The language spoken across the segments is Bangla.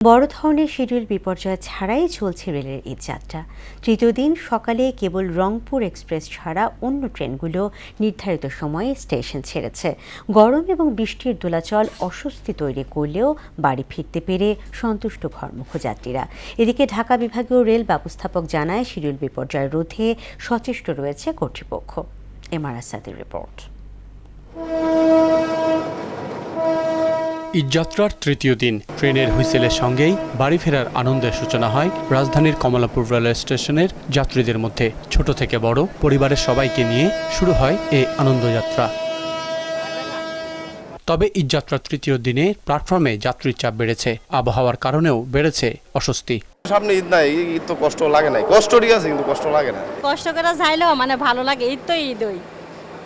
বড় ধরনের শিডিউল বিপর্যয় ছাড়াই চলছে রেলের এই যাত্রা। তৃতীয় দিন সকালে কেবল রংপুর এক্সপ্রেস ছাড়া অন্য ট্রেনগুলো নির্ধারিত সময়ে স্টেশন ছেড়েছে। গরম এবং বৃষ্টির দোলাচল অস্বস্তি তৈরি করলেও বাড়ি ফিরতে পেরে সন্তুষ্ট ঘরমুখ যাত্রীরা। এদিকে ঢাকা বিভাগীয় রেল ব্যবস্থাপক জানায়, শিডিউল বিপর্যয় রোধে সচেষ্ট রয়েছে কর্তৃপক্ষ। এমআর আসাদের রিপোর্ট। ঈদযাত্রার তৃতীয় দিন ট্রেনের হুইসেলের সঙ্গেই বাড়ি ফেরার আনন্দের সূচনা হয় রাজধানীর কমলাপুর রেলওয়ে স্টেশনের যাত্রীদের মধ্যে। ছোট থেকে বড় পরিবারের সবাইকে নিয়ে শুরু হয় এই আনন্দযাত্রা। তবে ঈদযাত্রার তৃতীয় দিনে প্ল্যাটফর্মে যাত্রীর চাপ বেড়েছে। আবহাওয়ার কারণেও বেড়েছে অস্বস্তি। সামনে ঈদ নাই, ঈদ তো কষ্ট লাগে নাই, কষ্টই আছে কিন্তু কষ্ট লাগে না। কষ্ট করে যাইলেও ভালো লাগে। ঈদ তো ঈদই,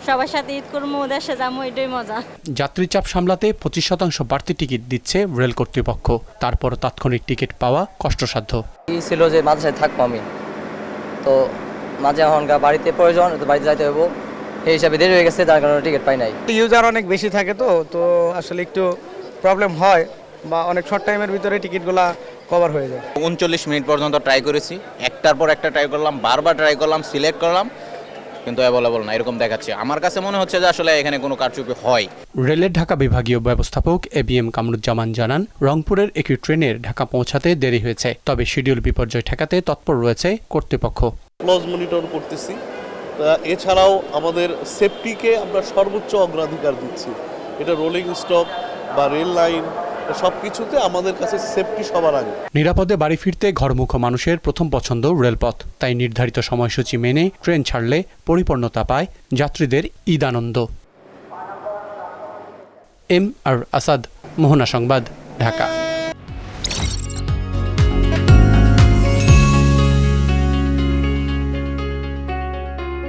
সবার সাথে ঈদ করবো, দেশে যাবো, এটাই মজা। যাত্রী চাপ সামলাতে 25% বাড়তি টিকিট দিচ্ছে রেল কর্তৃপক্ষ। তারপর তাৎক্ষণিক টিকিট পাওয়া কষ্টসাধ্য। এই ছিল যে মাঝে থাকবো আমি, তো মাঝে এখন বাড়িতে প্রয়োজন, তো বাড়িতে যাইতে হইব, এই হিসাবে দেরি হয়ে গেছে, যার কারণে টিকিট পাই নাই। ইউজার অনেক বেশি থাকে, তো আসলে একটু প্রবলেম হয়, বা অনেক শর্ট টাইমের ভিতরে টিকিটগুলা কভার হয়ে যায়। 39 মিনিট পর্যন্ত ট্রাই করেছি, একটার পর একটা ট্রাই করলাম, বারবার ট্রাই করলাম, সিলেক্ট করলাম, কিন্তু অ্যাভেলেবল না এরকম দেখাচ্ছে। আমার কাছে মনে হচ্ছে যে আসলে এখানে কোনো কারচুপি হয়। রেলের ঢাকা বিভাগীয় ব্যবস্থাপক এবিএম কামরুজ্জামান জানান, রংপুরের একটি ট্রেনের ঢাকা পৌঁছাতে দেরি হয়েছে, তবে শিডিউল বিপর্যয় ঠেকাতে তৎপর রয়েছে কর্তৃপক্ষ। ক্লোজ মনিটর করতেছি, এছাড়াও আমাদের সেফটিকে আমরা সর্বোচ্চ অগ্রাধিকার দিচ্ছি। এটা রোলিং স্টক বা রেল লাইন সব কিছুতে আমাদের কাছে সেফটি সবার আগে। নিরাপদে বাড়ি ফিরতে ঘরমুখ মানুষের প্রথম পছন্দ রেলপথ। তাই নির্ধারিত সময়সূচি মেনে ট্রেন ছাড়লে পরিপূর্ণতা পায় যাত্রীদের ঈদ আনন্দ। এমআর আসাদ, মোহনা সংবাদ, ঢাকা।